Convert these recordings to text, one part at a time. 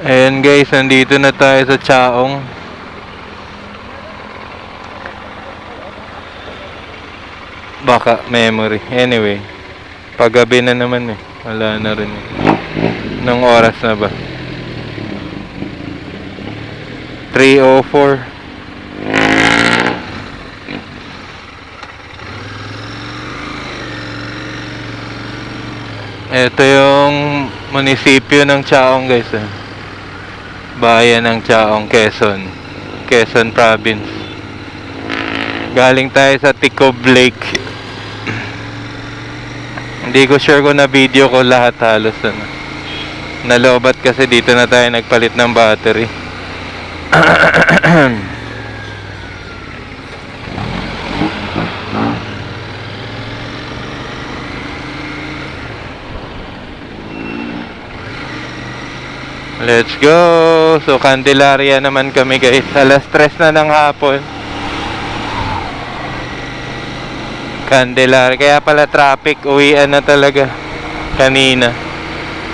Ayan guys, nandito na tayo sa Chaong. Baka memory. Anyway, paggabi na naman eh. Wala na rin eh. Nung oras na ba? 3:04. Ito yung munisipyo ng Chaong guys eh. Bayan ng Chaong, Quezon Province. Galing tayo sa Ticob Lake. Hindi ko sure kung na video ko lahat halos ano. Nalobat kasi dito na tayo nagpalit ng battery. Let's go! So Candelaria naman kami guys. Alas 3 na ng hapon. Candelaria. Kaya pala traffic. Uwian na talaga. Kanina.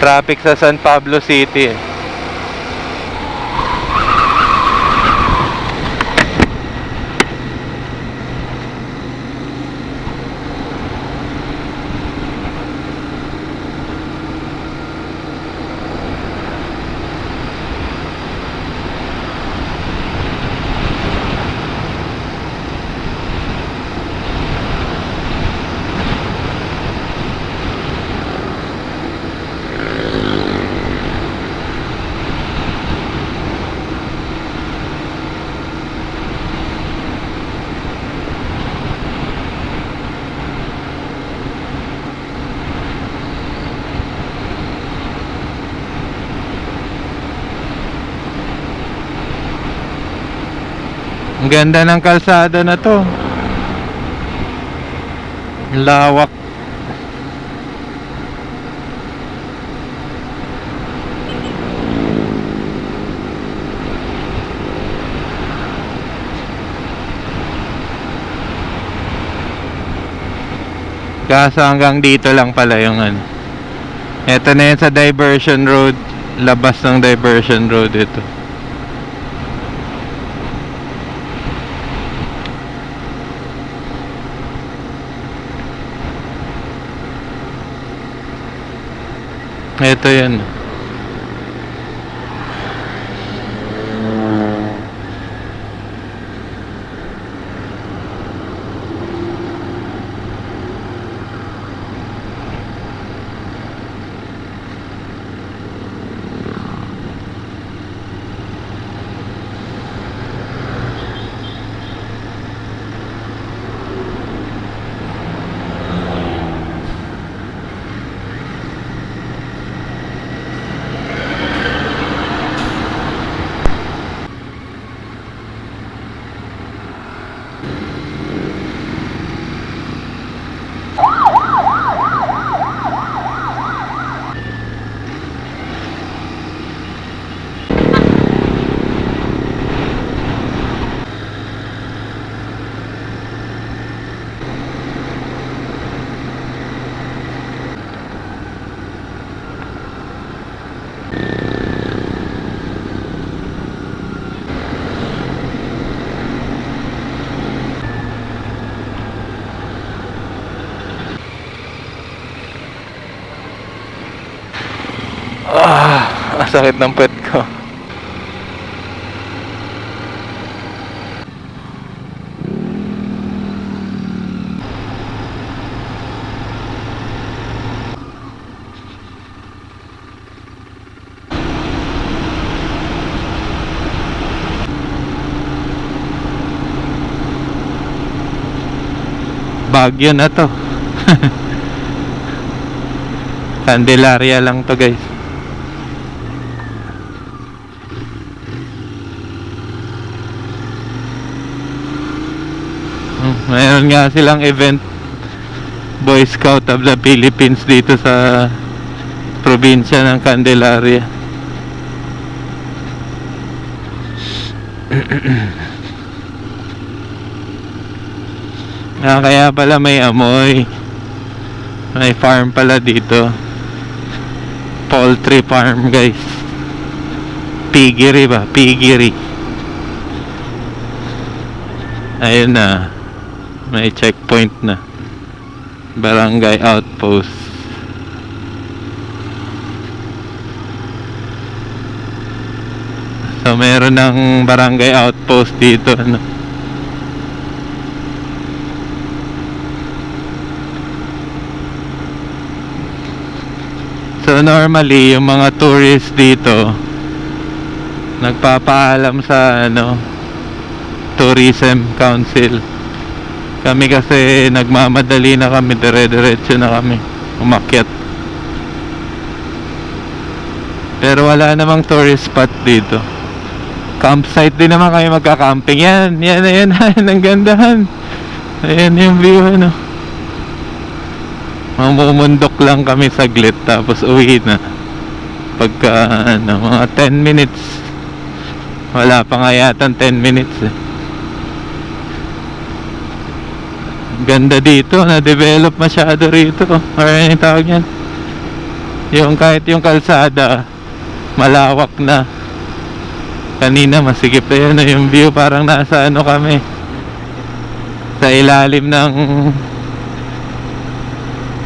Traffic sa San Pablo City eh. Ang ganda ng kalsada na to. Lawak. Kaso hanggang dito lang pala yung ano. Ito na yun sa diversion road. Labas ng diversion road ito. Ito yan. Ang sakit ng puwet ko. Baguio na to. Candelaria lang to guys. Mayroon nga silang event, Boy Scout of the Philippines, dito sa probinsya ng Candelaria. Kaya pala may amoy. May farm pala dito. Poultry farm guys. Piggery ba? Piggery. Ayun na. May checkpoint na. Barangay outpost. So meron ng barangay outpost dito, ano. So normally yung mga tourists dito nagpapaalam sa Tourism Council. Kami kasi nagmamadali na kami, dire-diretso na kami umakyat. Pero wala namang tourist spot dito. Campsite din naman kami magka-camping. Yan, ang gandahan. Ayan yung view, mamumundok lang kami saglit tapos uwi na. Pagka mga 10 minutes. Wala pa nga yatang 10 minutes eh. Ganda dito, na-develop masyado rito. Or ano yung tawag yan? Yung kahit yung kalsada malawak na. Kanina masigip na yun yung view, parang nasa kami sa ilalim ng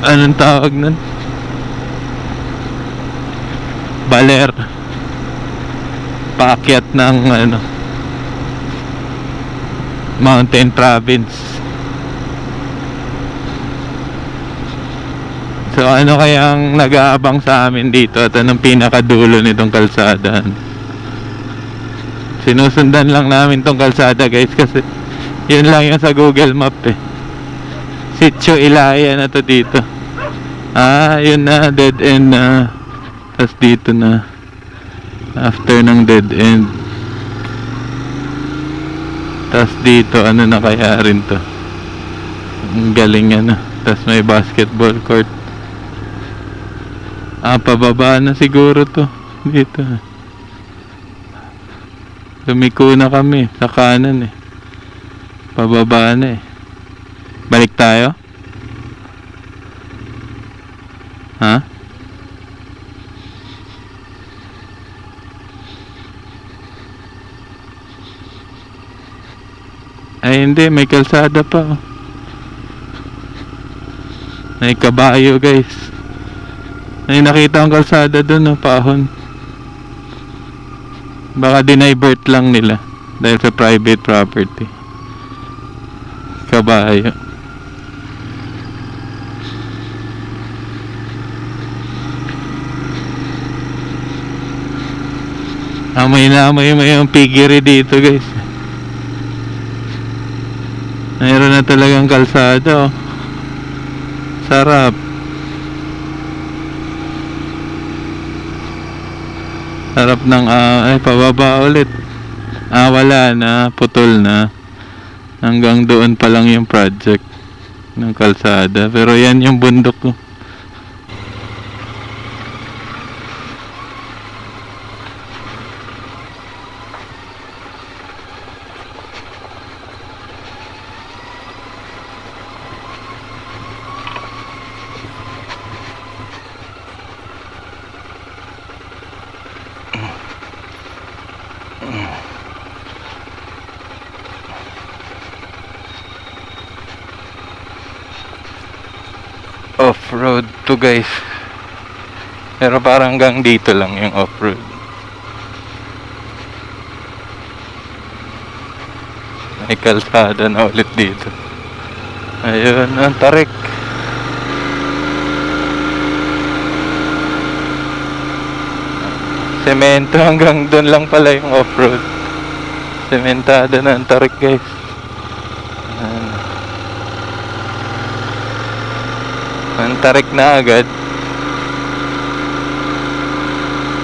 anong tawag nun? Baler. Paakyat ng Mountain Province. So ano kayang nag-aabang sa amin dito at anong pinakadulo nitong kalsada? Sinusundan lang namin tong kalsada guys kasi yun lang yung sa Google Map eh. Sitio Ilaya na to dito. Yun na, dead end na. Tapos dito na after ng dead end. Tapos dito ano na kaya rin to. Ang galing Tapos may basketball court. Pababa na siguro to dito. Lumiko na kami sa kanan eh. Pababa na eh. Balik tayo? Ha? Ay hindi, may kalsada pa. May kabayo guys. May nakita ang kalsada dun, pahon. Baka dinivert lang nila dahil sa private property. Kabayo. Amoy na amoy mo yung piggery dito guys. Mayroon na talagang kalsada. Sarap. Sarap ng pababa ulit. Wala na, putol na. Hanggang doon pa lang yung project ng kalsada. Pero yan yung bundok ko. Off-road to guys. Pero parang hanggang dito lang yung off-road. May kalsada na ulit dito. Ayun, ang tarik. Semento hanggang doon lang pala yung off-road. Sementado na ang tarik guys. Ang tarik na agad.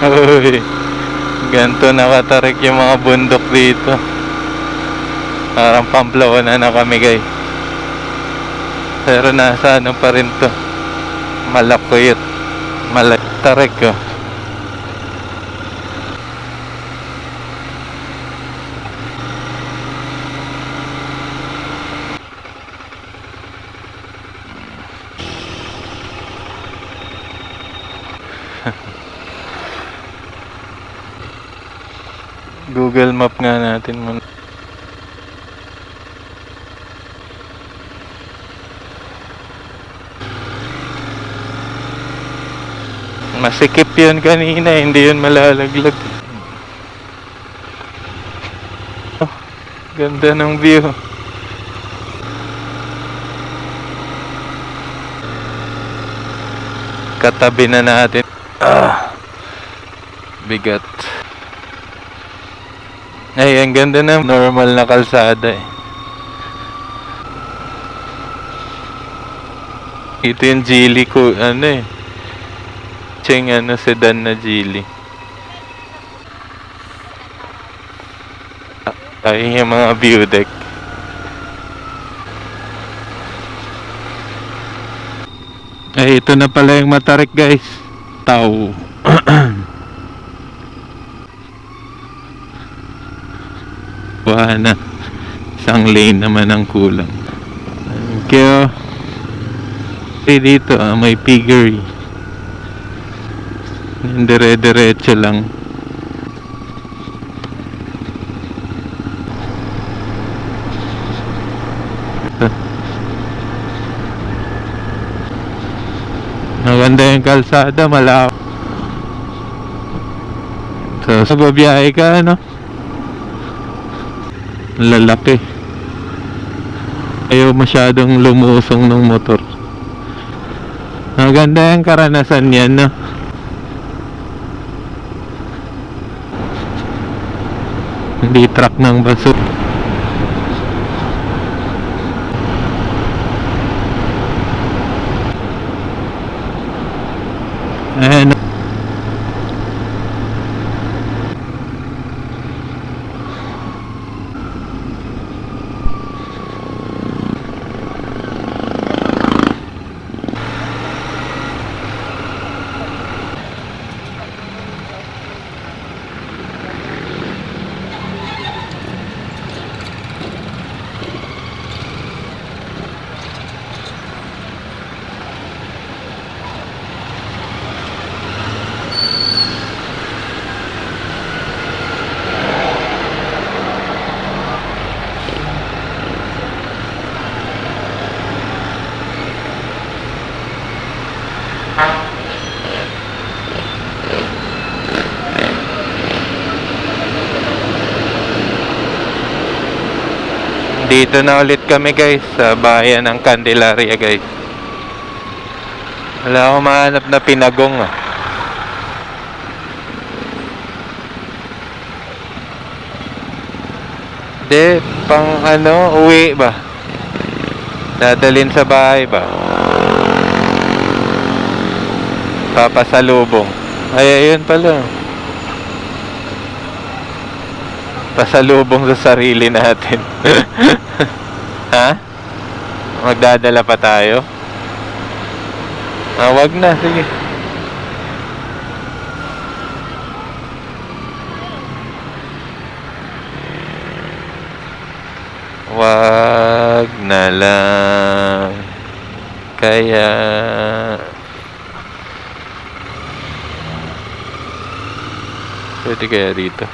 Uy, ganito nakatarik yung mga bundok dito. Parang Pamplona na kami guys. Pero nasa pa rin to. Malakuyot. Tarik oh. Google Map nga natin muna. Masikip yun kanina, hindi yun malalaglag. Oh, ganda ng view. Katabi na natin. Bigat. Ay, ang ganda na normal na kalsada eh. Ito yung Geely ko, ano eh. Cheng sedan na Geely. Ay, yung mga view deck. Ay, ito na pala yung Matarik guys. Tao. Wala na. Isang lane naman ang kulang. Thank you. Dito may piggery. Dire-diretso lang. Maganda yung kalsada, malawak. So, sa babiyahe ka, ano? Lalaki. Ayaw masyadong lumusong ng motor. Maganda yung karanasan yan, no? Hindi truck ng baso. Ayan. Dito na ulit kami guys sa bayan ng Candelaria guys. Wala akong mahanap na pinagong Hindi, pang uwi ba? Dadalhin sa bahay ba? Papasalubong. Ay, ayun pala. Pasalubong sa sarili natin. Ha? Magdadala pa tayo? Wag na, sige. Wag na lang. Kaya pwede kaya dito?